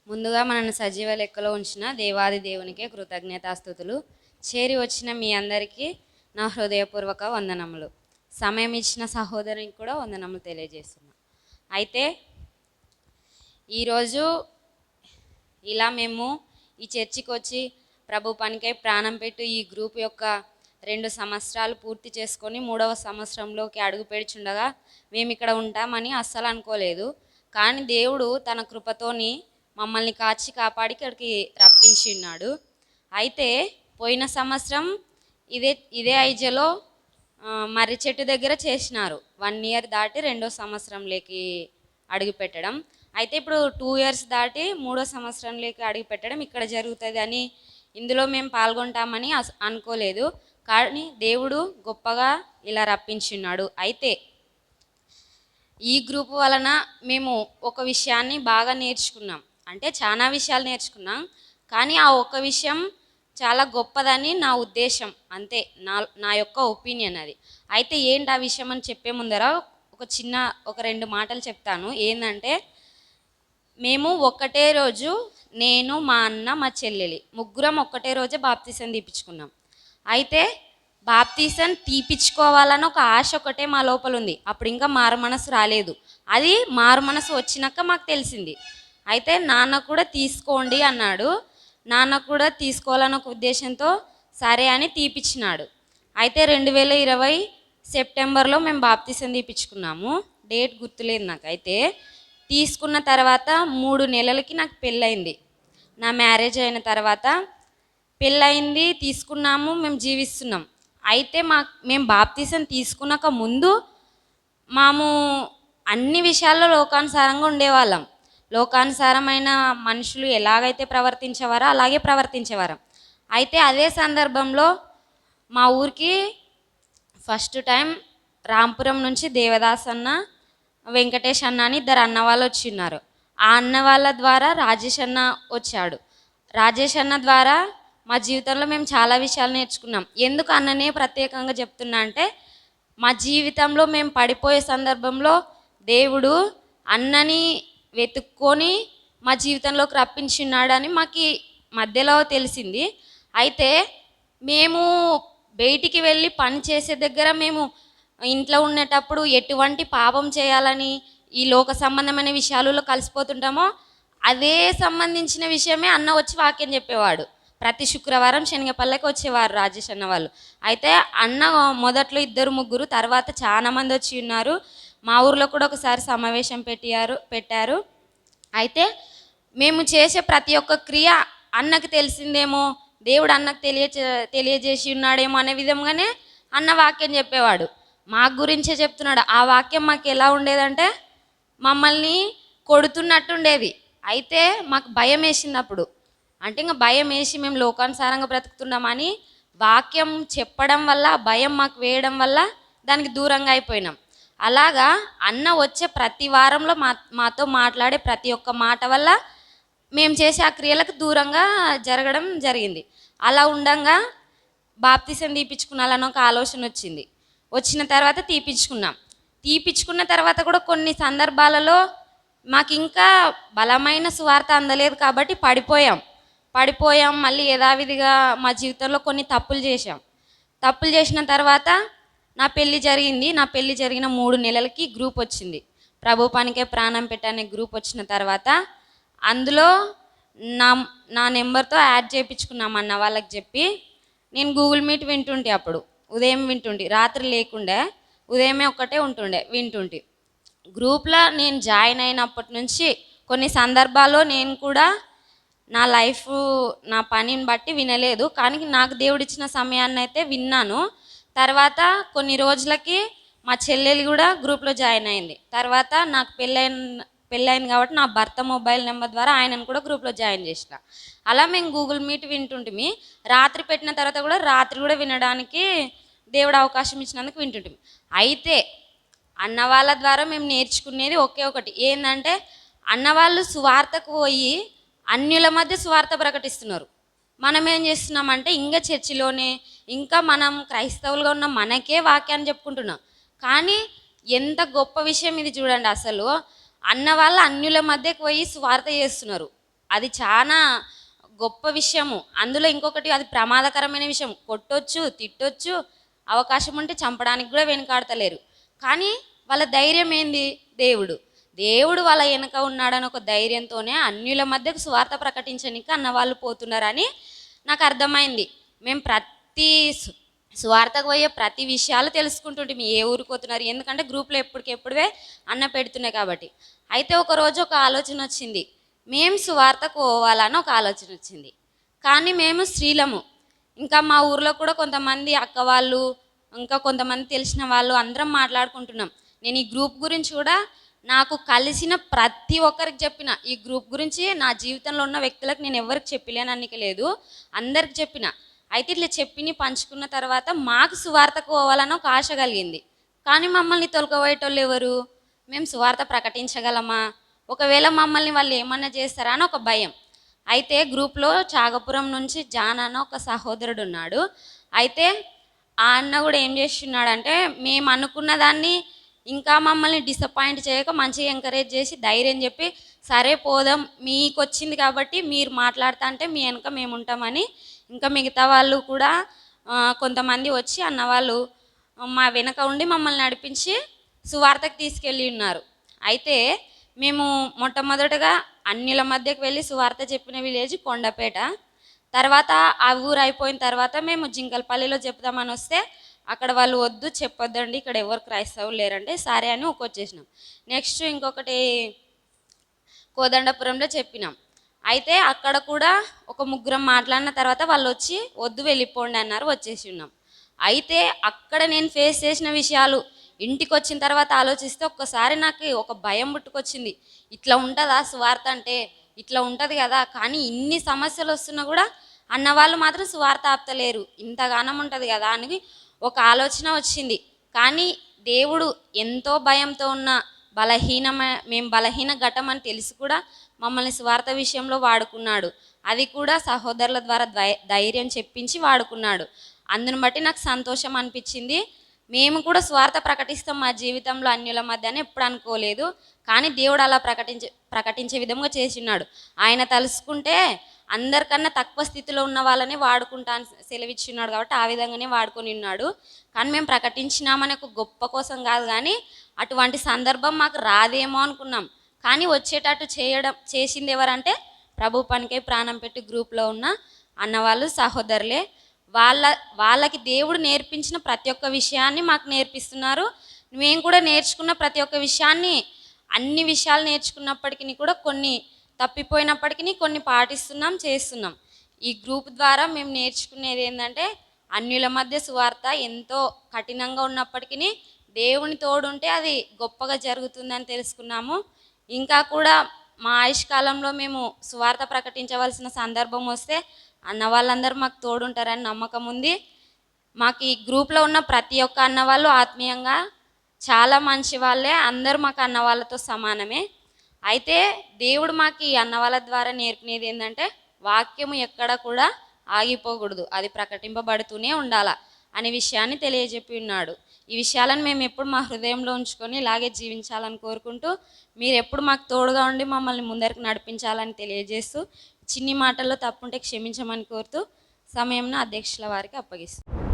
ముందుగా మనల్ని సజీవ లెక్కలో ఉంచిన దేవాది దేవునికే కృతజ్ఞతాస్తుతులు. చేరి వచ్చిన మీ అందరికీ నా హృదయపూర్వక వందనములు. సమయం ఇచ్చిన సహోదరునికి కూడా వందనములు తెలియజేస్తున్నా. అయితే ఈరోజు ఇలా మేము ఈ చర్చికి వచ్చి ప్రభు పనికై ప్రాణం పెట్టు ఈ గ్రూప్ యొక్క 2 సంవత్సరాలు పూర్తి చేసుకొని 3వ సంవత్సరంలోకి అడుగు పెడుచుండగా మేము ఇక్కడ ఉంటామని అస్సలు అనుకోలేదు. కానీ దేవుడు తన కృపతోని మమ్మల్ని కాచి కాపాడి ఇక్కడికి రప్పించి ఉన్నాడు. అయితే పోయిన సంవత్సరం ఇదే ఐజలో మర్రి చెట్టు దగ్గర చేసినారు. 1 ఇయర్ దాటి 2వ సంవత్సరంలోకి అడుగు పెట్టడం. అయితే ఇప్పుడు 2 ఇయర్స్ దాటి 3వ సంవత్సరంలోకి అడుగు పెట్టడం ఇక్కడ జరుగుతుంది అని ఇందులో మేము పాల్గొంటామని అనుకోలేదు. కానీ దేవుడు గొప్పగా ఇలా రప్పించున్నాడు. అయితే ఈ గ్రూప్ వలన మేము ఒక విషయాన్ని బాగా నేర్చుకున్నాం. అంటే చాలా విషయాలు నేర్చుకున్నాం, కానీ ఆ ఒక్క విషయం చాలా గొప్పదని నా ఉద్దేశం. అంతే, నా యొక్క ఒపీనియన్ అది. అయితే ఏంటి ఆ విషయం అని చెప్పే ముందర ఒక 2 మాటలు చెప్తాను. ఏంటంటే, మేము ఒక్కటే రోజు, నేను, మా అన్న, మా చెల్లెలి ముగ్గురం ఒక్కటే రోజే బాప్తీసం తీపించుకున్నాం. అయితే బాప్తీసం తీపించుకోవాలని ఒక ఆశ ఒకటే మా లోపల ఉంది. అప్పుడు ఇంకా మారు మనసు రాలేదు. అది మారు మనసు వచ్చినాక మాకు తెలిసింది. అయితే నాన్న కూడా తీసుకోండి అన్నాడు. నాన్న కూడా తీసుకోవాలని ఒక ఉద్దేశంతో సరే అని తీపిచ్చినాడు. అయితే 2020 సెప్టెంబర్లో మేము బాప్తీసం తీపించుకున్నాము. డేట్ గుర్తులేదు నాకు. అయితే తీసుకున్న తర్వాత 3 నెలలకి నాకు పెళ్ళయింది. నా మ్యారేజ్ అయిన తర్వాత పెళ్ళయింది, తీసుకున్నాము, మేము జీవిస్తున్నాం. అయితే మేము బాప్తీసం తీసుకున్నాక ముందు అన్ని విషయాల్లో లోకానుసారంగా ఉండేవాళ్ళం. లోకానుసారమైన మనుషులు ఎలాగైతే ప్రవర్తించేవారో అలాగే ప్రవర్తించేవారు. అయితే అదే సందర్భంలో మా ఊరికి ఫస్ట్ టైం రాంపురం నుంచి దేవదాస్ అన్న, వెంకటేష్ అన్న అని 2 అన్న వాళ్ళు వచ్చిన్నారు. ఆ అన్న వాళ్ళ ద్వారా రాజేష్ అన్న వచ్చాడు. రాజేష్ అన్న ద్వారా మా జీవితంలో మేము చాలా విషయాలు నేర్చుకున్నాం. ఎందుకు అన్ననే ప్రత్యేకంగా చెప్తున్నా అంటే, మా జీవితంలో మేము పడిపోయే సందర్భంలో దేవుడు అన్నని వెతుక్కొని మా జీవితంలోకి రప్పించున్నాడని మాకు మధ్యలో తెలిసింది. అయితే మేము బయటికి వెళ్ళి పని చేసే దగ్గర మేము ఇంట్లో ఉండేటప్పుడు ఎటువంటి పాపం చేయాలని ఈ లోక సంబంధమైన విషయాలలో కలిసిపోతుంటామో అదే సంబంధించిన విషయమే అన్న వచ్చి వాక్యం చెప్పేవాడు. ప్రతి శుక్రవారం శనగపల్లెకి వచ్చేవారు రాజేష్ అన్న వాళ్ళు. అయితే అన్న మొదట్లో 2-3, తర్వాత చాలా మంది వచ్చి ఉన్నారు. మా ఊర్లో కూడా ఒకసారి సమావేశం పెట్టారు. అయితే మేము చేసే ప్రతి ఒక్క క్రియ అన్నకు తెలిసిందేమో, దేవుడు అన్నకు తెలియజేసి ఉన్నాడేమో అనే విధంగానే అన్న వాక్యం చెప్పేవాడు. మా గురించే చెప్తున్నాడు. ఆ వాక్యం మాకు ఎలా ఉండేదంటే మమ్మల్ని కొడుతున్నట్టు ఉండేది. అయితే మాకు భయం వేసింది అప్పుడు. అంటే ఇంకా భయం వేసి మేము లోకానుసారంగా బ్రతుకుతున్నామని వాక్యం చెప్పడం వల్ల భయం మాకు వేయడం వల్ల దానికి దూరంగా అయిపోయినాం. అలాగా అన్న వచ్చే ప్రతి వారంలో మాతో మాట్లాడే ప్రతి ఒక్క మాట వల్ల మేము చేసే ఆ క్రియలకు దూరంగా జరగడం జరిగింది. అలా ఉండంగా బాప్తీసం తీపించుకున్నాలని ఒక ఆలోచన వచ్చింది. వచ్చిన తర్వాత తీపించుకున్న తర్వాత కూడా కొన్ని సందర్భాలలో మాకు ఇంకా బలమైన సువార్త అందలేదు కాబట్టి పడిపోయాం. మళ్ళీ యథావిధిగా మా జీవితంలో కొన్ని తప్పులు చేసిన తర్వాత నా పెళ్ళి జరిగింది. నా పెళ్ళి జరిగిన 3 నెలలకి గ్రూప్ వచ్చింది. ప్రభు పనికే ప్రాణం పెట్టనే గ్రూప్ వచ్చిన తర్వాత అందులో నా నెంబర్తో యాడ్ చేయించుకున్నాం అన్న వాళ్ళకి చెప్పి. నేను గూగుల్ మీట్ వింటుంటే అప్పుడు ఉదయం వింటుంటే, రాత్రి లేకుండే, ఉదయమే ఒక్కటే వింటుంటే. గ్రూప్లో నేను జాయిన్ అయినప్పటి నుంచి కొన్ని సందర్భాల్లో నేను కూడా నా లైఫ్, నా పనిని బట్టి వినలేదు, కానీ నాకు దేవుడిచ్చిన సమయాన్ని అయితే విన్నాను. తర్వాత కొన్ని రోజులకి మా చెల్లెలు కూడా గ్రూప్లో జాయిన్ అయింది. తర్వాత నాకు పెళ్ళైంది కాబట్టి నా భర్త మొబైల్ నెంబర్ ద్వారా ఆయనను కూడా గ్రూప్లో జాయిన్ చేసిన. అలా మేము గూగుల్ మీట్ వింటుంటిమి. రాత్రి పెట్టిన తర్వాత కూడా రాత్రి కూడా వినడానికి దేవుడు అవకాశం ఇచ్చినందుకు వింటుంటిమి. అయితే అన్న వాళ్ళ ద్వారా మేము నేర్చుకునేది ఒకే ఒకటి. ఏంటంటే, అన్నవాళ్ళు సువార్తకు పోయి అన్యుల మధ్య సువార్త ప్రకటిస్తున్నారు. మనం ఏం చేస్తున్నామంటే ఇంకా చర్చిలోనే ఇంకా మనం క్రైస్తవులుగా ఉన్న మనకే వాక్యాన్ని చెప్పుకుంటున్నాం. కానీ ఎంత గొప్ప విషయం ఇది చూడండి. అసలు అన్న వాళ్ళు అన్యుల మధ్యకు పోయి సువార్త చేస్తున్నారు. అది చాలా గొప్ప విషయము. అందులో ఇంకొకటి అది ప్రమాదకరమైన విషయం. కొట్టొచ్చు, తిట్టొచ్చు, అవకాశం ఉంటే చంపడానికి కూడా వెనుకాడతలేరు. కానీ వాళ్ళ ధైర్యం ఏంది? దేవుడు. దేవుడు వాళ్ళ వెనక ఉన్నాడని ఒక ధైర్యంతోనే అన్యుల మధ్యకు సువార్త ప్రకటించడానికి అన్నవాళ్ళు పోతున్నారని నాకు అర్థమైంది. మేము ప్రతి సువార్తకు పోయే ప్రతి విషయాలు తెలుసుకుంటుంటే మీ ఏ ఊరికి పోతున్నారు, ఎందుకంటే గ్రూప్లో ఎప్పటికెప్పుడువే అన్న పెడుతున్నాయి కాబట్టి. అయితే ఒకరోజు ఒక ఆలోచన వచ్చింది, మేము సువార్తకు పోవాలని ఒక ఆలోచన వచ్చింది. కానీ మేము స్త్రీలము, ఇంకా మా ఊర్లో కూడా కొంతమంది అక్క వాళ్ళు, ఇంకా కొంతమంది తెలిసిన వాళ్ళు అందరం మాట్లాడుకుంటున్నాం. నేను ఈ గ్రూప్ గురించి కూడా నాకు కలిసిన ప్రతి ఒక్కరికి చెప్పిన. ఈ గ్రూప్ గురించి నా జీవితంలో ఉన్న వ్యక్తులకు నేను ఎవరికి చెప్పలేననికి లేదు, అందరికి చెప్పిన. అయితే ఇట్లా చెప్పి పంచుకున్న తర్వాత మాకు సువార్తకు పోవాలని ఒక ఆశ కలిగింది. కానీ మమ్మల్ని తొలకపోయేటోళ్ళు ఎవరు? మేము సువార్త ప్రకటించగలమా, ఒకవేళ మమ్మల్ని వాళ్ళు ఏమన్నా చేస్తారా అని ఒక భయం. అయితే గ్రూప్లో చాగపురం నుంచి జాన్ అన్న ఒక సహోదరుడు ఉన్నాడు. అయితే ఆ అన్న కూడా ఏం చేస్తున్నాడంటే, మేము అనుకున్న దాన్ని ఇంకా మమ్మల్ని డిసప్పాయింట్ చేయక మంచిగా ఎంకరేజ్ చేసి ధైర్యం చెప్పి, సరే పోదాం, మీకు వచ్చింది కాబట్టి మీరు మాట్లాడుతా అంటే మీ వెనక మేము ఉంటామని, ఇంకా మిగతా వాళ్ళు కూడా కొంతమంది వచ్చి అన్నవాళ్ళు మా వెనక ఉండి మమ్మల్ని నడిపించి సువార్తకు తీసుకెళ్ళి ఉన్నారు. అయితే మేము మొట్టమొదటగా అన్యుల మధ్యకు వెళ్ళి సువార్త చెప్పిన విలేజ్ కొండపేట. తర్వాత ఆ ఊరు అయిపోయిన తర్వాత మేము జింకలపల్లిలో చెప్దామని వస్తే అక్కడ వాళ్ళు వద్దు, చెప్పొద్దండి, ఇక్కడ ఎవరు క్రైస్తవులు లేరంటే సరే అని వచ్చేసినాం. నెక్స్ట్ ఇంకొకటి కోదండపురంలో చెప్పినాం. అయితే అక్కడ కూడా ఒక ముగ్గురం మాట్లాడిన తర్వాత వాళ్ళు వచ్చి వద్దు వెళ్ళిపోండి అన్నారు, వచ్చేసి ఉన్నాం. అయితే అక్కడ నేను ఫేస్ చేసిన విషయాలు ఇంటికి వచ్చిన తర్వాత ఆలోచిస్తే ఒక్కసారి నాకు ఒక భయం పుట్టుకొచ్చింది. ఇట్లా ఉంటుందా సువార్త అంటే? ఇట్లా ఉంటుంది కదా, కానీ ఇన్ని సమస్యలు వస్తున్నా కూడా అన్నవాళ్ళు మాత్రం సువార్త ఆపుతలేరు, ఇంతగానం ఉంటుంది కదా అని ఒక ఆలోచన వచ్చింది. కానీ దేవుడు ఎంతో భయంతో ఉన్న మేము బలహీన ఘటం అని తెలిసి కూడా మమ్మల్ని సువార్త విషయంలో వాడుకున్నాడు. అది కూడా సహోదరుల ద్వారా ధైర్యం చెప్పించి వాడుకున్నాడు. అందుని బట్టి నాకు సంతోషం అనిపించింది. మేము కూడా స్వార్థ ప్రకటిస్తాం మా జీవితంలో అన్యుల మధ్య అని ఎప్పుడు అనుకోలేదు. కానీ దేవుడు అలా ప్రకటించే విధంగా చేసినాడు. ఆయన తలుసుకుంటే అందరికన్నా తక్కువ స్థితిలో ఉన్న వాళ్ళని వాడుకుంటాను సెలవిచ్చున్నాడు కాబట్టి ఆ విధంగానే వాడుకొని ఉన్నాడు. కానీ మేము ప్రకటించినామని ఒక గొప్ప కోసం కాదు, కానీ అటువంటి సందర్భం మాకు రాదేమో అనుకున్నాం. కానీ వచ్చేటట్టు చేసింది ఎవరంటే ప్రభు పనికై ప్రాణం పెట్టి గ్రూప్లో ఉన్న అన్నవాళ్ళు సహోదరులే. వాళ్ళకి దేవుడు నేర్పించిన ప్రతి ఒక్క విషయాన్ని మాకు నేర్పిస్తున్నారు. మేము కూడా నేర్చుకున్న ప్రతి ఒక్క విషయాన్ని, అన్ని విషయాలు నేర్చుకున్నప్పటికీ కూడా కొన్ని తప్పిపోయినప్పటికీ కొన్ని పాటిస్తున్నాం, చేస్తున్నాం. ఈ గ్రూప్ ద్వారా మేము నేర్చుకునేది ఏంటంటే, అన్యుల మధ్య సువార్త ఎంతో కఠినంగా ఉన్నప్పటికీ దేవుని తోడుంటే అది గొప్పగా జరుగుతుందని తెలుసుకున్నాము. ఇంకా కూడా మా ఆయుష్కాలంలో మేము సువార్త ప్రకటించవలసిన సందర్భం వస్తే అన్న వాళ్ళందరూ మాకు తోడుంటారని నమ్మకం ఉంది. మాకు ఈ గ్రూప్లో ఉన్న ప్రతి ఒక్క అన్నవాళ్ళు ఆత్మీయంగా చాలా మంచి వాళ్ళే, అందరూ మాకు అన్న వాళ్ళతో సమానమే. అయితే దేవుడు మాకు ఈ అన్నవాళ్ళ ద్వారా నేర్పినది ఏంటంటే, వాక్యము ఎక్కడ కూడా ఆగిపోకూడదు, అది ప్రకటింపబడుతూనే ఉండాలా అనే విషయాన్ని తెలియజెప్పి ఉన్నాడు. ఈ విషయాలను మేము ఎప్పుడు మా హృదయంలో ఉంచుకొని ఇలాగే జీవించాలని కోరుకుంటూ, మీరు ఎప్పుడు మాకు తోడుగా ఉండి మమ్మల్ని ముందరికి నడిపించాలని తెలియజేస్తూ, చిన్ని మాటల్లో తప్పుంటే క్షమించమని కోరుతూ సమయంను అధ్యక్షుల వారికి అప్పగిస్తాం.